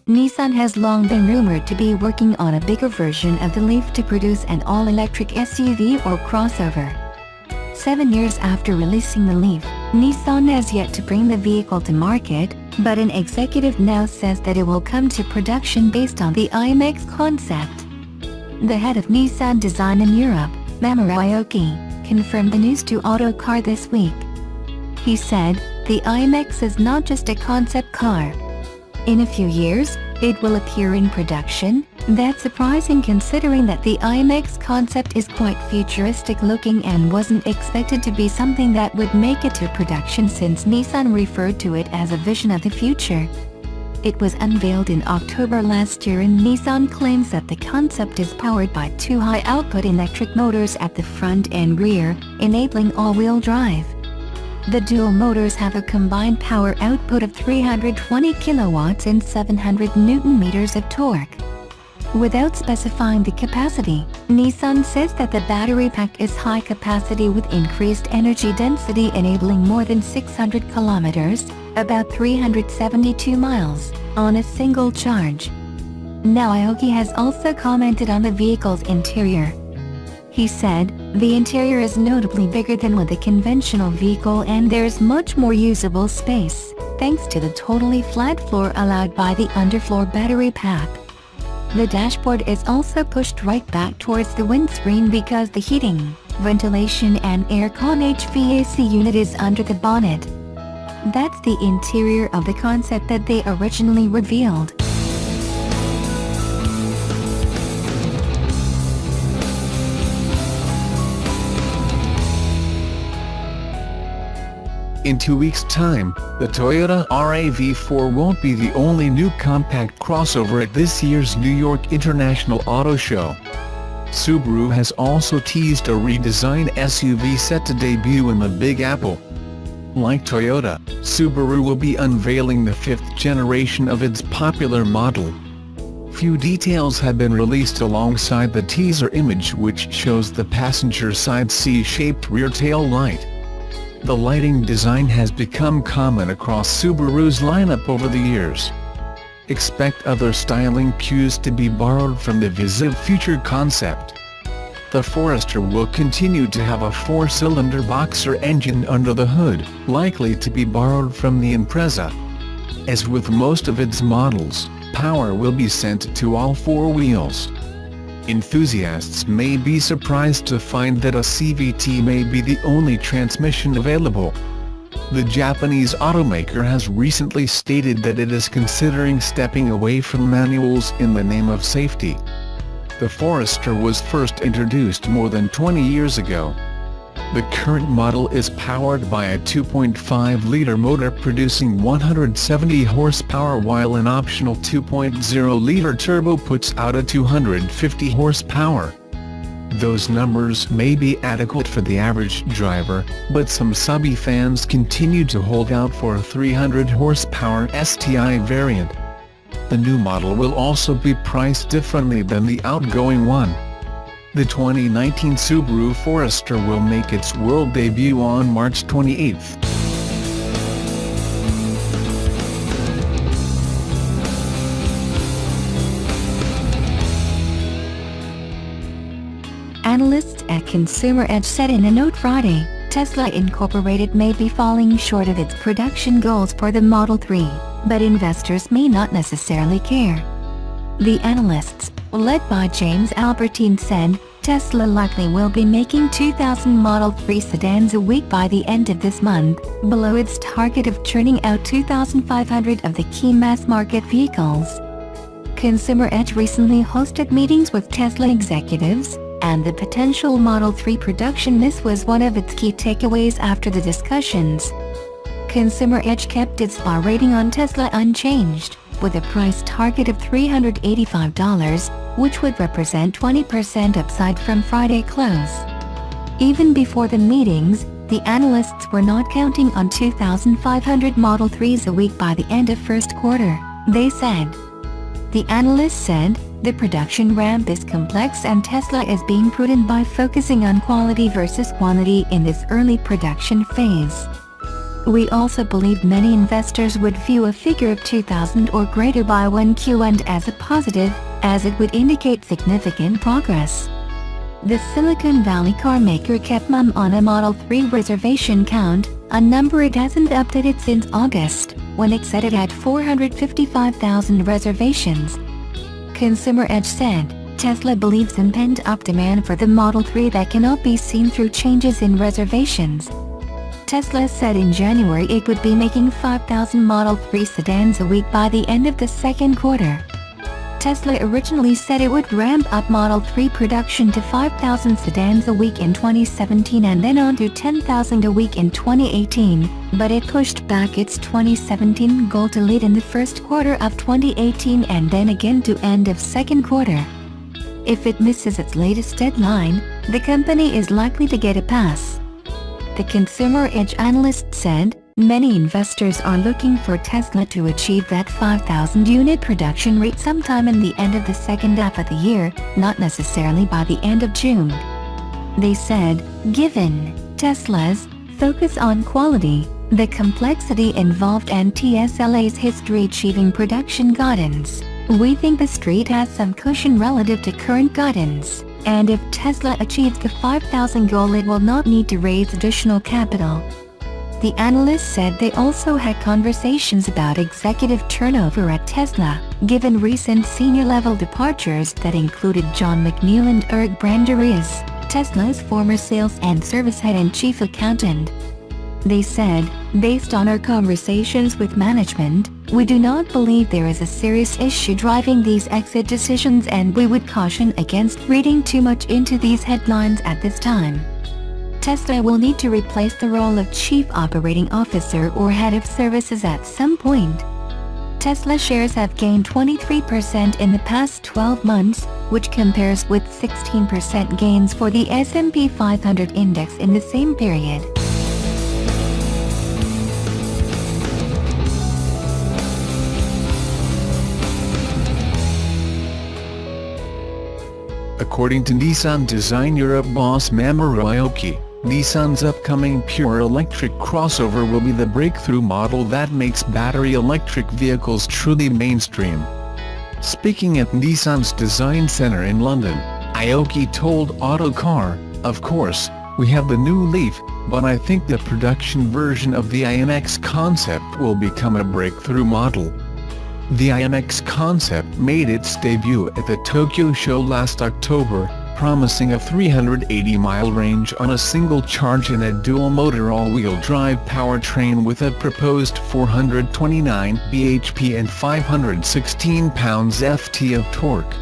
Nissan has long been rumored to be working on a bigger version of the Leaf to produce an all-electric SUV or crossover. 7 years after releasing the Leaf, Nissan has yet to bring the vehicle to market, but an executive now says that it will come to production based on the IMX concept. The head of Nissan design in Europe, Mamoru Aoki, confirmed the news to Autocar this week. He said, "The IMX is not just a concept car. In a few years, it will appear in production." That's surprising considering that the IMX concept is quite futuristic looking and wasn't expected to be something that would make it to production since Nissan referred to it as a vision of the future. It was unveiled in October last year and Nissan claims that the concept is powered by two high-output electric motors at the front and rear, enabling all-wheel drive. The dual motors have a combined power output of 320 kilowatts and 700 Newton-meters of torque. Without specifying the capacity, Nissan says that the battery pack is high capacity with increased energy density enabling more than 600 kilometers, about 372 miles, on a single charge. Now Aoki has also commented on the vehicle's interior. He said, "The interior is notably bigger than with a conventional vehicle and there's much more usable space, thanks to the totally flat floor allowed by the underfloor battery pack. The dashboard is also pushed right back towards the windscreen because the heating, ventilation and aircon HVAC unit is under the bonnet." That's the interior of the concept that they originally revealed. In 2 weeks' time, the Toyota RAV4 won't be the only new compact crossover at this year's New York International Auto Show. Subaru has also teased a redesigned SUV set to debut in the Big Apple. Like Toyota, Subaru will be unveiling the fifth generation of its popular model. Few details have been released alongside the teaser image which shows the passenger side C-shaped rear tail light. The lighting design has become common across Subaru's lineup over the years. Expect other styling cues to be borrowed from the Visive Future concept. The Forester will continue to have a 4-cylinder boxer engine under the hood, likely to be borrowed from the Impreza. As with most of its models, power will be sent to all four wheels. Enthusiasts may be surprised to find that a CVT may be the only transmission available. The Japanese automaker has recently stated that it is considering stepping away from manuals in the name of safety. The Forester was first introduced more than 20 years ago. The current model is powered by a 2.5-liter motor producing 170 horsepower while an optional 2.0-liter turbo puts out a 250 horsepower. Those numbers may be adequate for the average driver, but some subby fans continue to hold out for a 300 horsepower STI variant. The new model will also be priced differently than the outgoing one. The 2019 Subaru Forester will make its world debut on March 28. Analysts at Consumer Edge said in a note Friday, Tesla Incorporated may be falling short of its production goals for the Model 3, but investors may not necessarily care. The analysts, led by James Albertine, said, Tesla likely will be making 2,000 Model 3 sedans a week by the end of this month, below its target of churning out 2,500 of the key mass-market vehicles. Consumer Edge recently hosted meetings with Tesla executives, and the potential Model 3 production miss was one of its key takeaways after the discussions. Consumer Edge kept its SPA rating on Tesla unchanged, with a price target of $385, which would represent 20% upside from Friday close. Even before the meetings, the analysts were not counting on 2,500 Model 3s a week by the end of first quarter, they said. The analyst said, the production ramp is complex and Tesla is being prudent by focusing on quality versus quantity in this early production phase. We also believe many investors would view a figure of 2,000 or greater by 1Q end as a positive, as it would indicate significant progress. The Silicon Valley car maker kept mum on a Model 3 reservation count, a number it hasn't updated since August, when it said it had 455,000 reservations. Consumer Edge said, Tesla believes in pent-up demand for the Model 3 that cannot be seen through changes in reservations. Tesla said in January it would be making 5,000 Model 3 sedans a week by the end of the second quarter. Tesla originally said it would ramp up Model 3 production to 5,000 sedans a week in 2017 and then on to 10,000 a week in 2018, but it pushed back its 2017 goal to late in the first quarter of 2018 and then again to end of second quarter. If it misses its latest deadline, the company is likely to get a pass. The Consumer Edge analyst said, many investors are looking for Tesla to achieve that 5,000 unit production rate sometime in the end of the second half of the year, not necessarily by the end of June. They said, given Tesla's focus on quality, the complexity involved and TSLA's history achieving production guidance, we think the street has some cushion relative to current guidance, and if Tesla achieves the 5,000 goal it will not need to raise additional capital. The analyst said they also had conversations about executive turnover at Tesla, given recent senior-level departures that included John McNeil and Eric Branderias, Tesla's former sales and service head and chief accountant. They said, based on our conversations with management, we do not believe there is a serious issue driving these exit decisions and we would caution against reading too much into these headlines at this time. Tesla will need to replace the role of Chief Operating Officer or Head of Services at some point. Tesla shares have gained 23% in the past 12 months, which compares with 16% gains for the S&P 500 index in the same period. According to Nissan Design Europe boss Mamoru Aoki, Nissan's upcoming pure electric crossover will be the breakthrough model that makes battery electric vehicles truly mainstream. Speaking at Nissan's Design Center in London, Aoki told Autocar, "Of course, we have the new Leaf, but I think the production version of the IMX concept will become a breakthrough model." The IMX concept made its debut at the Tokyo show last October, promising a 380-mile range on a single charge in a dual-motor all-wheel drive powertrain with a proposed 429 bhp and 516 pounds-ft of torque.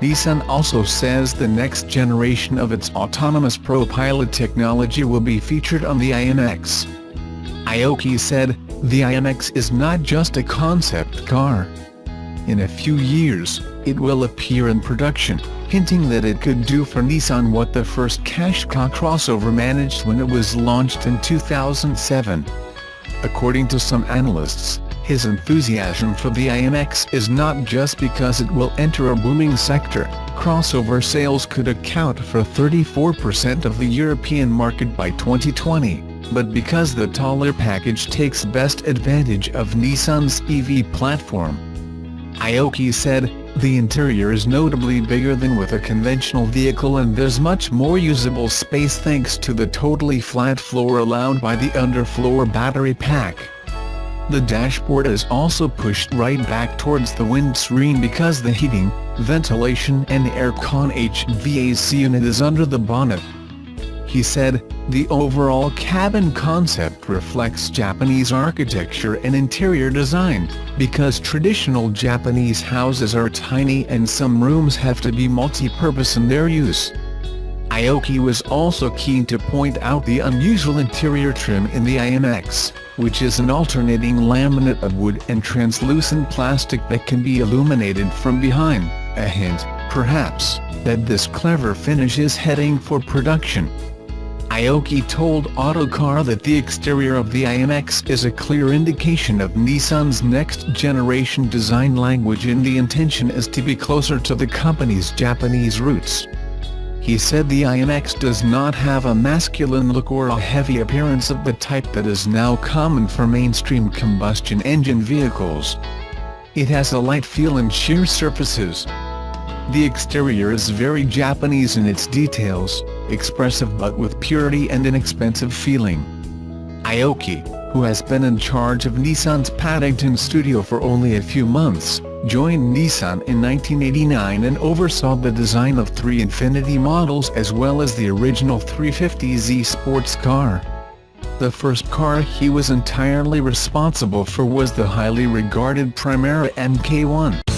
Nissan also says the next generation of its autonomous ProPilot technology will be featured on the IMX. Aoki said, "The IMX is not just a concept car. In a few years, it will appear in production," hinting that it could do for Nissan what the first Qashqai crossover managed when it was launched in 2007. According to some analysts, his enthusiasm for the IMX is not just because it will enter a booming sector. Crossover sales could account for 34% of the European market by 2020. But because the taller package takes best advantage of Nissan's EV platform. Aoki said, "The interior is notably bigger than with a conventional vehicle and there's much more usable space thanks to the totally flat floor allowed by the underfloor battery pack. The dashboard is also pushed right back towards the windscreen because the heating, ventilation and aircon HVAC unit is under the bonnet." He said, "The overall cabin concept reflects Japanese architecture and interior design, because traditional Japanese houses are tiny and some rooms have to be multi-purpose in their use." Aoki was also keen to point out the unusual interior trim in the IMX, which is an alternating laminate of wood and translucent plastic that can be illuminated from behind, a hint, perhaps, that this clever finish is heading for production. Aoki told Autocar that the exterior of the IMX is a clear indication of Nissan's next-generation design language and the intention is to be closer to the company's Japanese roots. He said the INX does not have a masculine look or a heavy appearance of the type that is now common for mainstream combustion engine vehicles. It has a light feel and sheer surfaces. The exterior is very Japanese in its details, expressive but with purity and inexpensive feeling. Aoki, who has been in charge of Nissan's Paddington studio for only a few months, joined Nissan in 1989 and oversaw the design of 3 Infiniti models as well as the original 350Z sports car. The first car he was entirely responsible for was the highly regarded Primera Mk1.